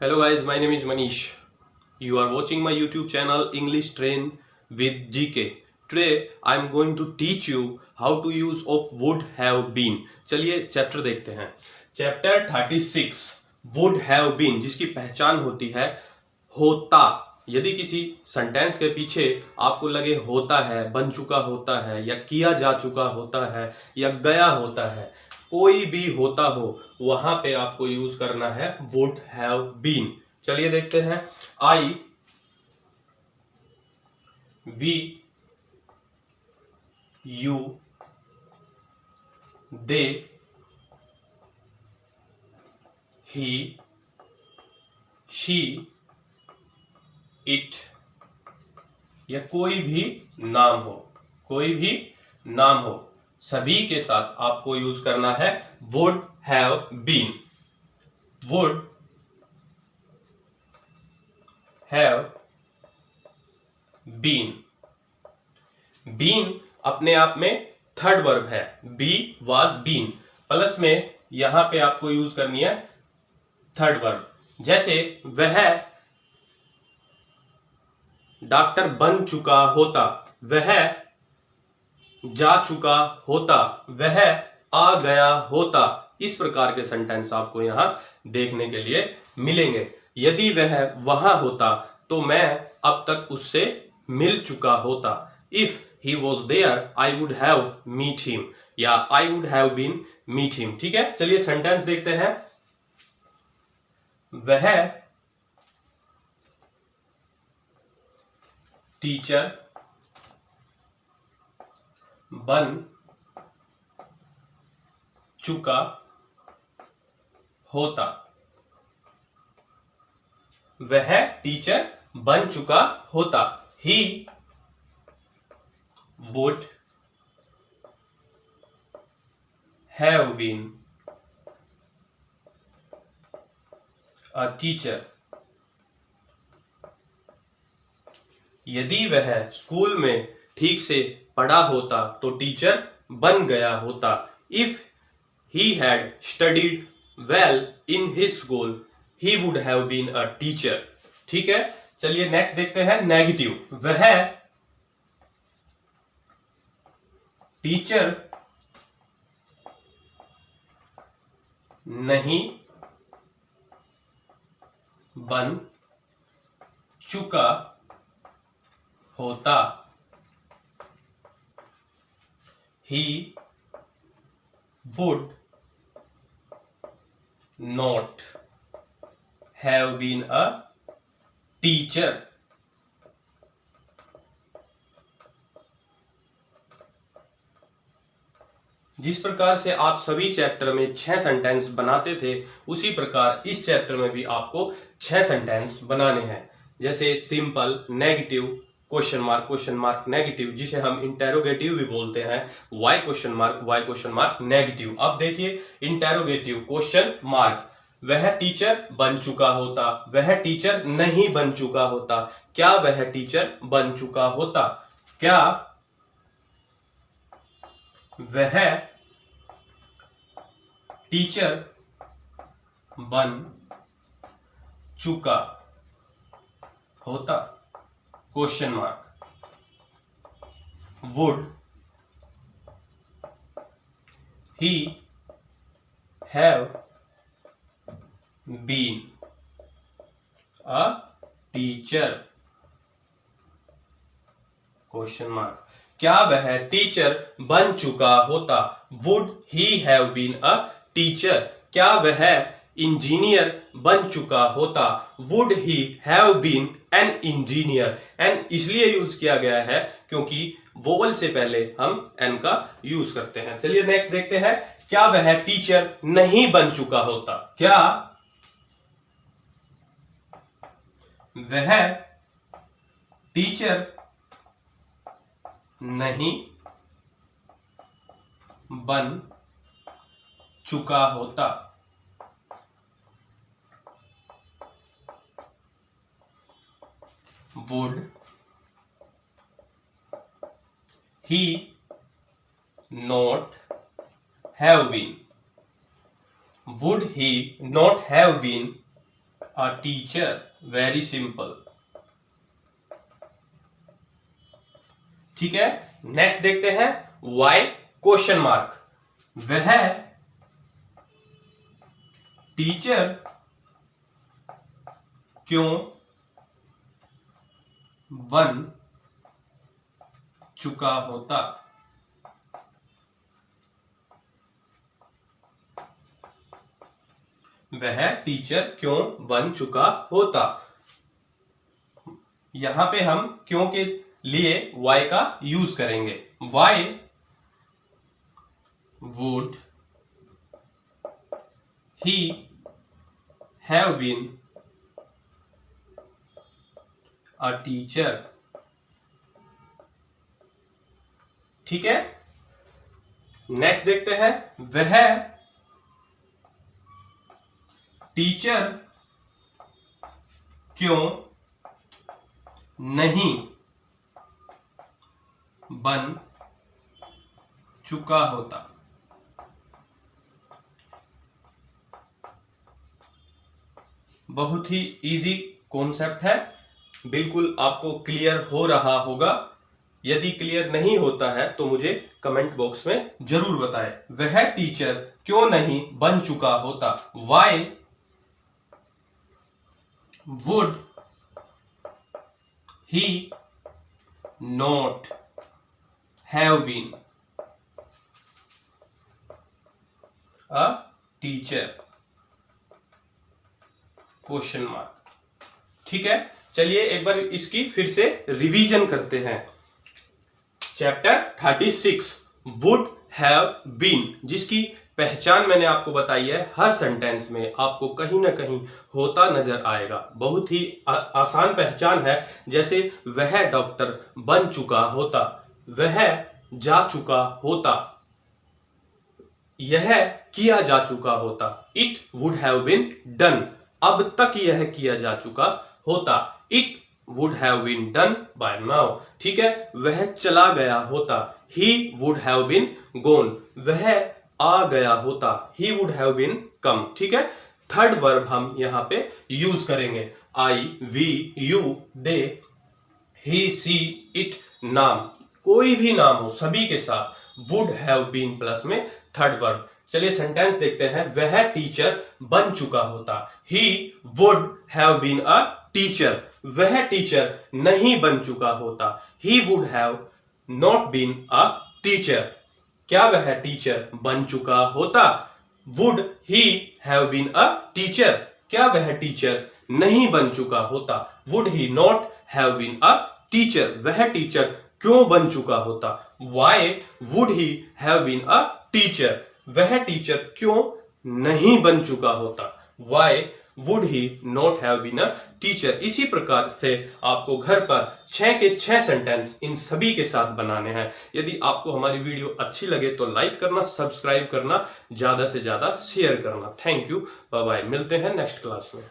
Hello guys, my name is Manish. You are watching my YouTube channel English Train with GK. Today I am going to teach you how to use of would have been. चलिए chapter देखते हैं. Chapter 36 would have been, जिसकी पहचान होती है होता. यदि किसी सेंटेंस के पीछे आपको लगे होता है, बन चुका होता है, या किया जा चुका होता है, या गया होता है, कोई भी होता हो, वहां पे आपको यूज करना है वुड हैव बीन. चलिए देखते हैं. I, we, you, they, he, she, it, या कोई भी नाम हो, कोई भी नाम हो, सभी के साथ आपको यूज करना है would have been. Would have been. Been अपने आप में थर्ड वर्ब है. बी वाज बीन, प्लस में यहां पे आपको यूज करनी है थर्ड वर्ब. जैसे वह डॉक्टर बन चुका होता, वह जा चुका होता, वह आ गया होता. इस प्रकार के सेंटेंस आपको यहां देखने के लिए मिलेंगे. यदि वह वहां होता तो मैं अब तक उससे मिल चुका होता. If he was there I would have meet him, या I would have been meet him. ठीक है, चलिए सेंटेंस देखते हैं. वह टीचर बन चुका होता. वह टीचर बन चुका होता. He would have been a teacher. यदि वह स्कूल में ठीक से पढ़ा होता तो टीचर बन गया होता. If he had studied well in his school he would have been a teacher. ठीक है, चलिए नेक्स्ट देखते हैं नेगेटिव. वह टीचर नहीं बन चुका होता. He would not have been a teacher. जिस प्रकार से आप सभी चैप्टर में 6 सेंटेंस बनाते थे, उसी प्रकार इस चैप्टर में भी आपको 6 सेंटेंस बनाने हैं. जैसे simple, negative, question mark negative, जिसे हम इंटेरोगेटिव भी बोलते हैं. Why question mark negative. अब देखिए इंटेरोगेटिव क्वेश्चन मार्क. वह टीचर बन चुका होता, वह टीचर नहीं बन चुका होता. क्या वह टीचर बन चुका होता? क्या वह टीचर बन चुका होता? Question mark. Would he have been a teacher? Question mark. क्या वह टीचर बन चुका होता? Would he have been a teacher. क्या वह इंजीनियर बन चुका होता? Would he have been an engineer. An इसलिए यूज किया गया है क्योंकि वोवल से पहले हम एन का यूज करते हैं. चलिए नेक्स्ट देखते हैं. क्या वह टीचर नहीं बन चुका होता? क्या वह टीचर नहीं बन चुका होता? would he not have been? Would he not have been a teacher, very simple. ठीक है, नेक्स्ट देखते हैं वाई क्वेश्चन मार्क। वह टीचर क्यों बन चुका होता। वह टीचर क्यों बन चुका होता। यहां पे हम क्यों के लिए वाई का यूज करेंगे। Why would he have been a teacher. ठीक है, नेक्स्ट देखते हैं वह टीचर क्यों नहीं बन चुका होता। बहुत ही इजी कॉन्सेप्ट है, बिल्कुल आपको क्लियर हो रहा होगा। यदि क्लियर नहीं होता है तो मुझे कमेंट बॉक्स में जरूर बताएं। वह टीचर क्यों नहीं बन चुका होता। Why would he not have been a teacher, question mark. ठीक है, चलिए एक बार इसकी फिर से रिवीजन करते हैं। चैप्टर 36 वुड हैव बीन, जिसकी पहचान मैंने आपको बताई है। हर सेंटेंस में आपको कहीं ना कहीं होता नजर आएगा। बहुत ही आसान पहचान है, जैसे वह डॉक्टर बन चुका होता, वह जा चुका होता, यह किया जा चुका होता। It would have been done, अब तक यह किया जा चुका होता। It would have been done by now. ठीक है, वह चला गया होता। He would have been gone, वह आ गया होता। He would have been come. ठीक है, थर्ड वर्ब हम यहां पे यूज करेंगे। I, we, you, they, he, she, it, नाम, कोई भी नाम हो सभी के साथ वुड हैव बीन प्लस में थर्ड वर्ब। चलिए सेंटेंस देखते हैं। वह टीचर बन चुका होता। He would have been a teacher, वह टीचर नहीं बन चुका होता। He would have not been a teacher, क्या वह टीचर बन चुका होता। Would he have been a teacher, क्या वह टीचर नहीं बन चुका होता। Would he not have been a teacher, वह टीचर क्यों बन चुका होता। Why would he have been a teacher, वह टीचर क्यों नहीं बन चुका होता। Why would he not have been a teacher. इसी प्रकार से आपको घर पर 6 के 6 सेंटेंस इन सभी के साथ बनाने हैं। यदि आपको हमारी वीडियो अच्छी लगे तो लाइक करना, सब्सक्राइब करना, ज्यादा से ज्यादा शेयर करना। थैंक यू, बाय बाय, मिलते हैं नेक्स्ट क्लास में।